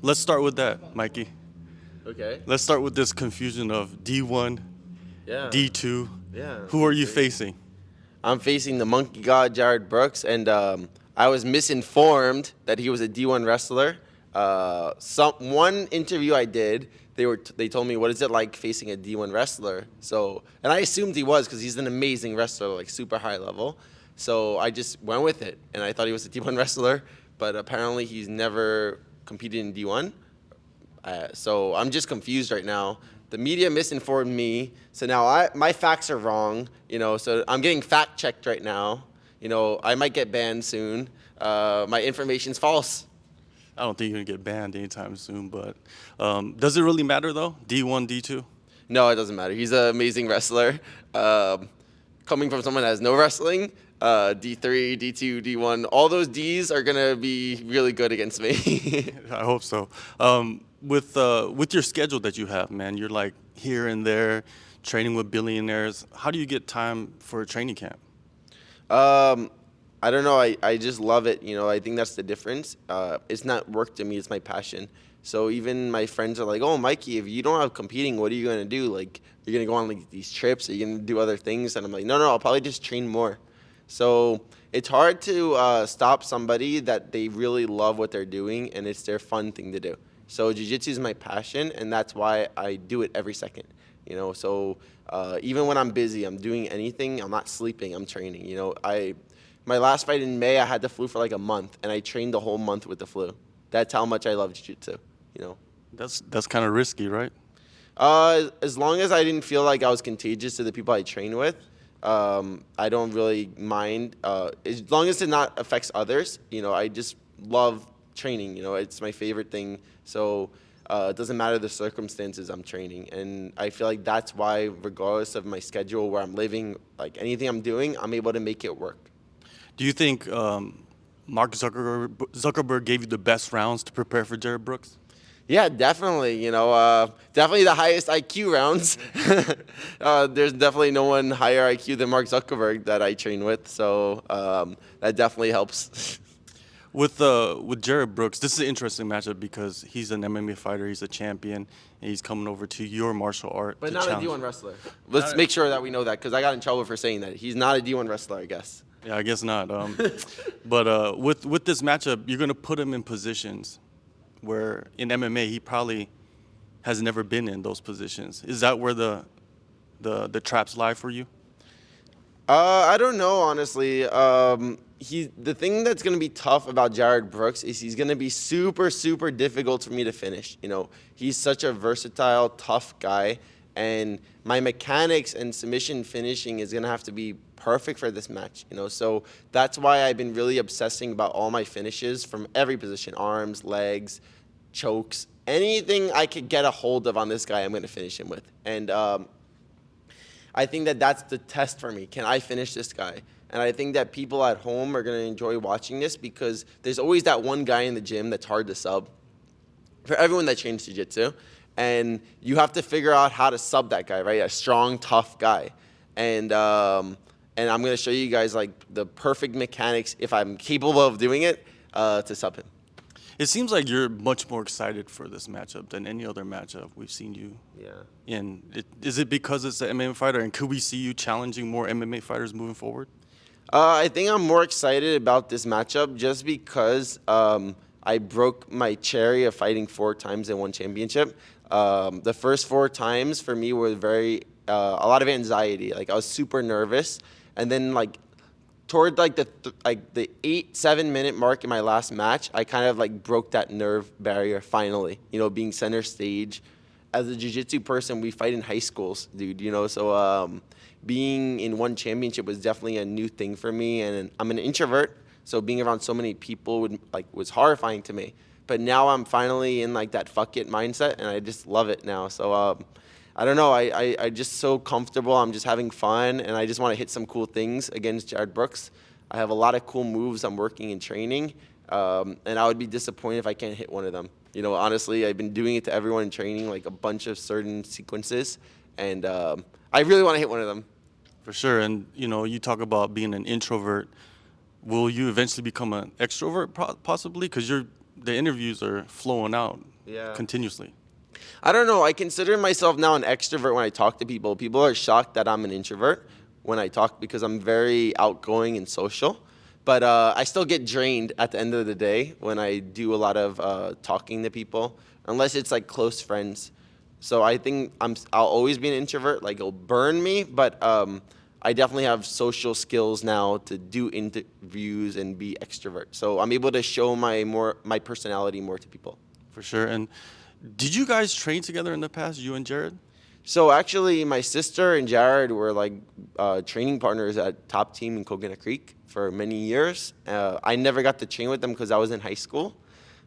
Let's start with that, Mikey. Okay. Let's start with this confusion of D1, Yeah. D2. Yeah. Who are you facing? I'm facing the monkey god Jared Brooks, and I was misinformed that he was a D1 wrestler. Some one interview I did, they told me, what is it like facing a D1 wrestler? So, and I assumed he was because he's an amazing wrestler, like super high level. So I just went with it, and I thought he was a D1 wrestler, but apparently he's never competed in D1. So I'm just confused right now. The media misinformed me, so now my facts are wrong. So I'm getting fact checked right now. I might get banned soon. My information's false. I don't think you're going to get banned anytime soon, but does it really matter, though? D1, D2? No, it doesn't matter. He's an amazing wrestler. Coming from someone that has no wrestling, D3, D2, D1, all those Ds are gonna be really good against me. I hope so. With your schedule that you have, man, you're like here and there training with billionaires. How do you get time for a training camp? Um, I don't know. I just love it. I think that's the difference. It's not work to me. It's my passion. So even my friends are like, "Oh, Mikey, if you don't have competing, what are you gonna do? Like, you're gonna go on like these trips? Are you gonna do other things?" And I'm like, "No, no. I'll probably just train more." So it's hard to stop somebody that they really love what they're doing and it's their fun thing to do. So jiu-jitsu is my passion, and that's why I do it every second. So even when I'm busy, I'm doing anything. I'm not sleeping. I'm training. My last fight in May, I had the flu for like a month, and I trained the whole month with the flu. That's how much I love jiu-jitsu. You know. That's kind of risky, right? As long as I didn't feel like I was contagious to the people I train with, I don't really mind. As long as it not affects others, I just love training. It's my favorite thing. So it doesn't matter the circumstances I'm training, and I feel like that's why, regardless of my schedule, where I'm living, like anything I'm doing, I'm able to make it work. Do you think Mark Zuckerberg gave you the best rounds to prepare for Jared Brooks? Yeah, definitely. Definitely the highest IQ rounds. There's definitely no one higher IQ than Mark Zuckerberg that I train with, so that definitely helps. With Jared Brooks, this is an interesting matchup because he's an MMA fighter, he's a champion, and he's coming over to your martial art But to not a challenge. D1 wrestler. Let's make sure that we know that, because I got in trouble for saying that. He's not a D1 wrestler, I guess. Yeah, I guess not. But with this matchup, you're gonna put him in positions where in MMA he probably has never been in those positions. Is that where the traps lie for you? I don't know, honestly. The thing that's gonna be tough about Jared Brooks is he's gonna be super, super difficult for me to finish. He's such a versatile, tough guy, and my mechanics and submission finishing is gonna have to be perfect for this match. So that's why I've been really obsessing about all my finishes from every position: arms, legs, chokes, anything I could get a hold of on this guy, I'm gonna finish him with. And I think that that's the test for me. Can I finish this guy? And I think that people at home are going to enjoy watching this because there's always that one guy in the gym that's hard to sub for everyone that trains jiu-jitsu. And you have to figure out how to sub that guy, right? A strong, tough guy. And I'm going to show you guys like the perfect mechanics, if I'm capable of doing it, to sub him. It seems like you're much more excited for this matchup than any other matchup we've seen you Yeah. in. Is it because it's an MMA fighter, and could we see you challenging more MMA fighters moving forward? I think I'm more excited about this matchup just because I broke my cherry of fighting 4 times in one championship. The first 4 times for me were a lot of anxiety. Like I was super nervous, and then like toward like the 8-7 minute mark in my last match, I kind of like broke that nerve barrier finally. Being center stage. As a jiu-jitsu person, we fight in high schools, dude. So being in one championship was definitely a new thing for me, and I'm an introvert, so being around so many people was horrifying to me. But now I'm finally in like that fuck it mindset, and I just love it now. So I don't know, I just so comfortable. I'm just having fun, and I just want to hit some cool things against Jared Brooks. I have a lot of cool moves I'm working and training, and I would be disappointed if I can't hit one of them. Honestly, I've been doing it to everyone in training, like a bunch of certain sequences, and I really want to hit one of them. For sure. And you talk about being an introvert. Will you eventually become an extrovert, possibly? Because the interviews are flowing out Yeah. continuously. I don't know. I consider myself now an extrovert when I talk to people. People are shocked that I'm an introvert when I talk because I'm very outgoing and social. But I still get drained at the end of the day when I do a lot of talking to people, unless it's like close friends. So I think I'll always be an introvert. Like it'll burn me, but I definitely have social skills now to do interviews and be extrovert. So I'm able to show my personality more to people. For sure. And did you guys train together in the past, you and Jared? So actually, my sister and Jared were like training partners at Top Team in Coconut Creek for many years. I never got to train with them because I was in high school.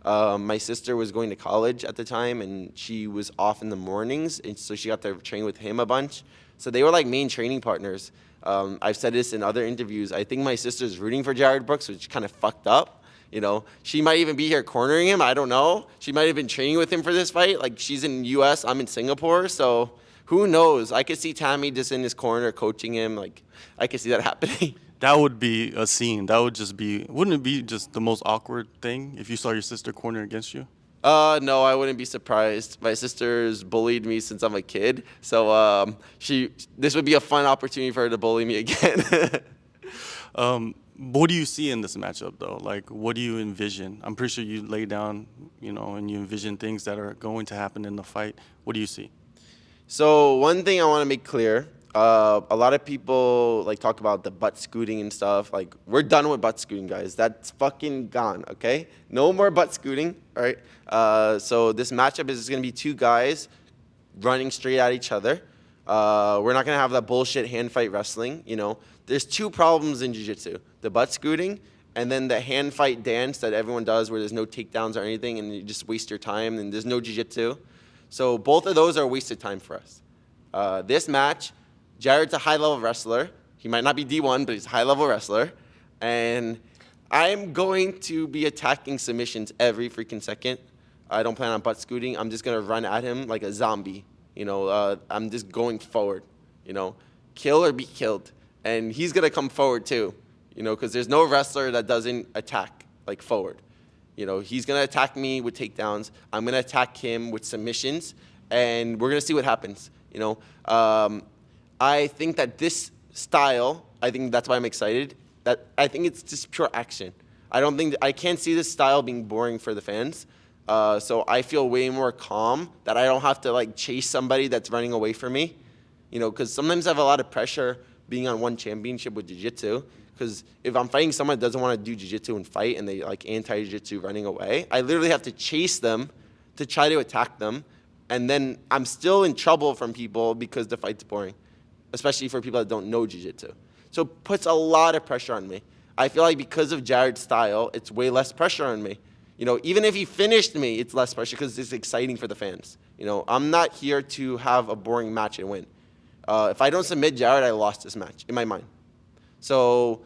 My sister was going to college at the time, and she was off in the mornings, and so she got to train with him a bunch. So they were like main training partners. I've said this in other interviews. I think my sister's rooting for Jared Brooks, which kind of fucked up. You know, she might even be here cornering him. I don't know. She might have been training with him for this fight. Like she's in U.S., I'm in Singapore, so who knows? I could see Tammy just in his corner coaching him. Like I could see that happening. That would be a scene. That would just be, wouldn't it be just the most awkward thing if you saw your sister corner against you? No, I wouldn't be surprised. My sister's bullied me since I'm a kid, so this would be a fun opportunity for her to bully me again. What do you see in this matchup, though? Like, what do you envision? I'm pretty sure you lay down, and you envision things that are going to happen in the fight. What do you see? So one thing I want to make clear, a lot of people like talk about the butt scooting and stuff. Like we're done with butt scooting, guys. That's fucking gone. Okay, no more butt scooting. All right. So this matchup is going to be two guys running straight at each other. We're not going to have that bullshit hand fight wrestling. There's two problems in jiu-jitsu: the butt scooting and then the hand fight dance that everyone does, where there's no takedowns or anything, and you just waste your time, and there's no jiu-jitsu. So both of those are wasted time for us. This match, Jared's a high-level wrestler. He might not be D1, but he's a high-level wrestler. And I'm going to be attacking submissions every freaking second. I don't plan on butt scooting. I'm just going to run at him like a zombie. I'm just going forward. Kill or be killed. And he's going to come forward too, because there's no wrestler that doesn't attack like forward. He's going to attack me with takedowns. I'm going to attack him with submissions, and we're going to see what happens. I think that this style, I think that's why I'm excited. That I think it's just pure action. I can't see this style being boring for the fans. So I feel way more calm that I don't have to like chase somebody that's running away from me. Because sometimes I have a lot of pressure being on one championship with jiu-jitsu. Because if I'm fighting someone that doesn't want to do jiu-jitsu and fight, and they like anti-jiu-jitsu running away, I literally have to chase them to try to attack them. And then I'm still in trouble from people because the fight's boring, especially for people that don't know jiu-jitsu. So it puts a lot of pressure on me. I feel like because of Jared's style, it's way less pressure on me. Even if he finished me, it's less pressure because it's exciting for the fans. I'm not here to have a boring match and win. If I don't submit Jared, I lost this match in my mind. So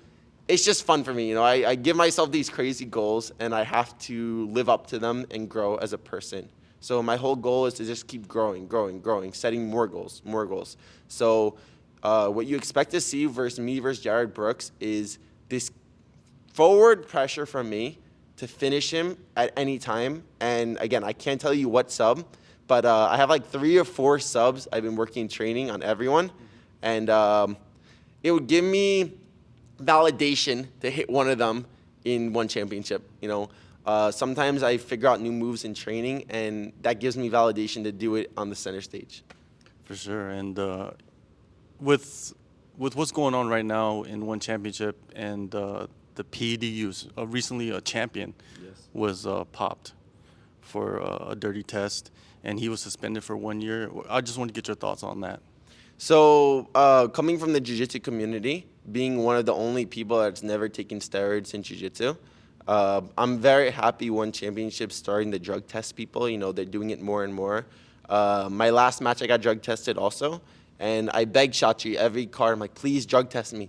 it's just fun for me. I give myself these crazy goals, and I have to live up to them and grow as a person. So my whole goal is to just keep growing, setting more goals. So what you expect to see versus Jared Brooks is this forward pressure from me to finish him at any time. And again, I can't tell you what sub, but I have like 3 or 4 subs I've been working training on everyone. And it would give me validation to hit one of them in one championship. Sometimes I figure out new moves in training, and that gives me validation to do it on the center stage. For sure. And with what's going on right now in one championship and the PEDUs, recently a champion was popped for a dirty test, and he was suspended for 1 year. I just want to get your thoughts on that. So coming from the jiu-jitsu community, being one of the only people that's never taken steroids in jiu-jitsu, I'm very happy One Championship's starting to drug test people. They're doing it more and more. My last match, I got drug tested also, and I begged Shatri every card. I'm like, please drug test me.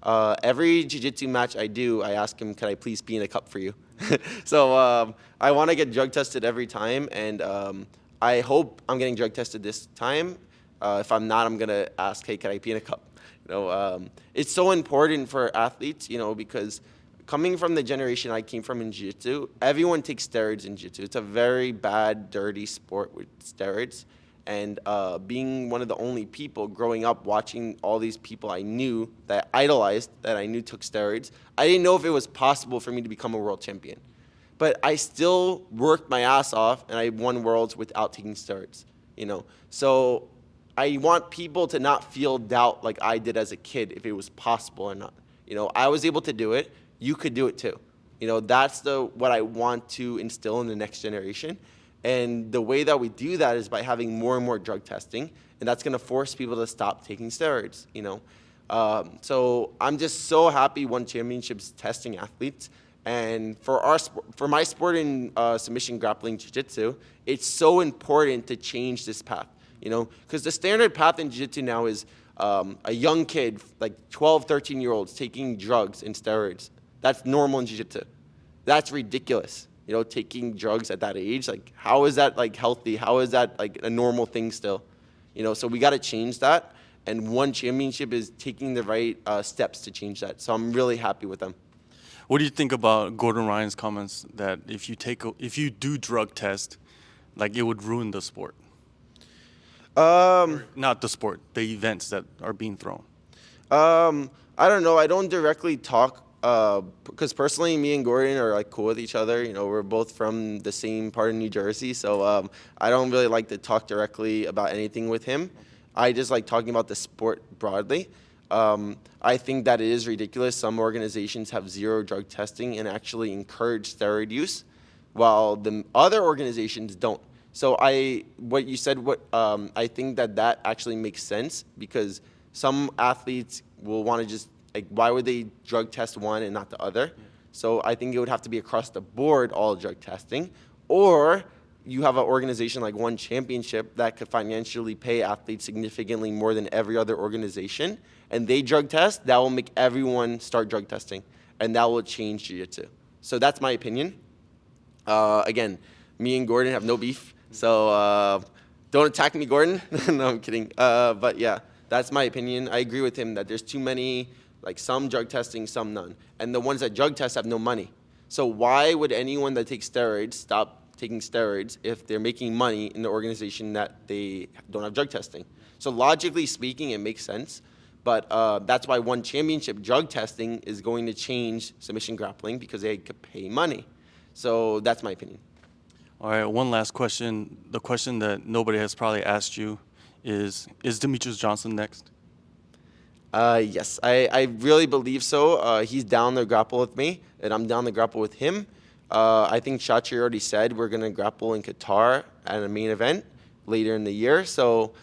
Every jiu-jitsu match I do, I ask him, can I please pee in a cup for you? So I want to get drug tested every time, and I hope I'm getting drug tested this time. If I'm not, I'm going to ask, hey, can I pee in a cup? It's so important for athletes, because coming from the generation I came from in jiu-jitsu, everyone takes steroids in jiu-jitsu. It's a very bad, dirty sport with steroids. And being one of the only people growing up watching all these people I knew that I idolized, that I knew took steroids, I didn't know if it was possible for me to become a world champion. But I still worked my ass off, and I won worlds without taking steroids, you know. So I want people to not feel doubt like I did as a kid if it was possible or not. You know, I was able to do it. You could do it too. You know, that's what I want to instill in the next generation. And the way that we do that is by having more and more drug testing, and that's going to force people to stop taking steroids, you know. So I'm just so happy One Championship's testing athletes. And for my sport in submission grappling jiu-jitsu, it's so important to change this path, you know, because the standard path in jiu-jitsu now is a young kid, like 12, 13-year-olds taking drugs and steroids. That's normal in jiu-jitsu. That's ridiculous. You know, taking drugs at that age, like, how is that, like, healthy? How is that, like, a normal thing still? You know, so we got to change that, and One Championship is taking the right steps to change that. So I'm really happy with them. What do you think about Gordon Ryan's comments that if you do drug test, like, it would ruin the sport? Not the sport, the events that are being thrown. I don't know. I don't directly talk because personally, me and Gordon are like cool with each other. You know, we're both from the same part of New Jersey, so I don't really like to talk directly about anything with him. I just like talking about the sport broadly. I think that it is ridiculous. Some organizations have zero drug testing and actually encourage steroid use, while the other organizations don't. So what you said, I think that actually makes sense because some athletes will want to just, like, why would they drug test one and not the other? Yeah. So I think it would have to be across the board, all drug testing, or you have an organization like One Championship that could financially pay athletes significantly more than every other organization, and they drug test, that will make everyone start drug testing, and that will change jiu-jitsu. So that's my opinion. Again, me and Gordon have no beef, so don't attack me, Gordon. No, I'm kidding. But yeah, that's my opinion. I agree with him that there's too many, like, some drug testing, some none. And the ones that drug test have no money. So why would anyone that takes steroids stop taking steroids if they're making money in the organization that they don't have drug testing? So logically speaking, it makes sense. But that's why One Championship drug testing is going to change submission grappling because they could pay money. So that's my opinion. All right, one last question. The question that nobody has probably asked you is Demetrious Johnson next? Yes, I really believe so. He's down to grapple with me, and I'm down to grapple with him. I think Shachi already said we're going to grapple in Qatar at a main event later in the year. So,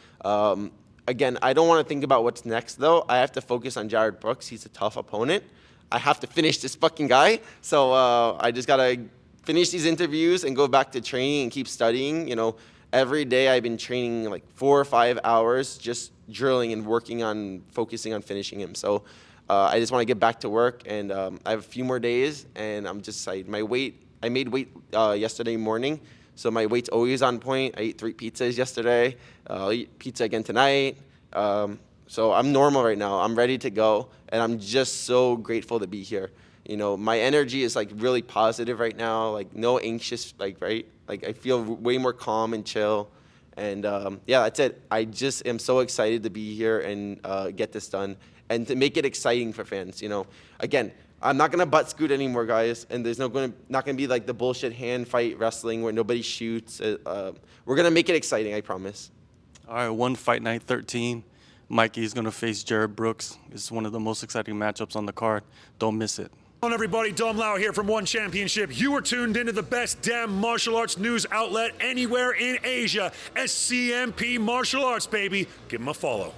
again, I don't want to think about what's next, though. I have to focus on Jared Brooks. He's a tough opponent. I have to finish this fucking guy. So I just got to finish these interviews and go back to training and keep studying. You know, every day I've been training like 4 or 5 hours, just drilling and working on focusing on finishing him. So I just want to get back to work, and I have a few more days, and I'm just excited. My weight, I made weight yesterday morning, so my weight's always on point. I ate 3 pizzas yesterday. I'll eat pizza again tonight. So I'm normal right now. I'm ready to go, and I'm just so grateful to be here. You know, my energy is like really positive right now, like no anxious, like, right? Like I feel way more calm and chill. And yeah, that's it. I just am so excited to be here and get this done and to make it exciting for fans. You know, again, I'm not gonna butt scoot anymore, guys. And there's not gonna be like the bullshit hand fight wrestling where nobody shoots. We're gonna make it exciting, I promise. All right, one Fight Night 13. Mikey is gonna face Jared Brooks. It's one of the most exciting matchups on the card. Don't miss it. Hello everybody, Dom Lau here from One Championship. You are tuned into the best damn martial arts news outlet anywhere in Asia. SCMP Martial Arts, baby. Give them a follow.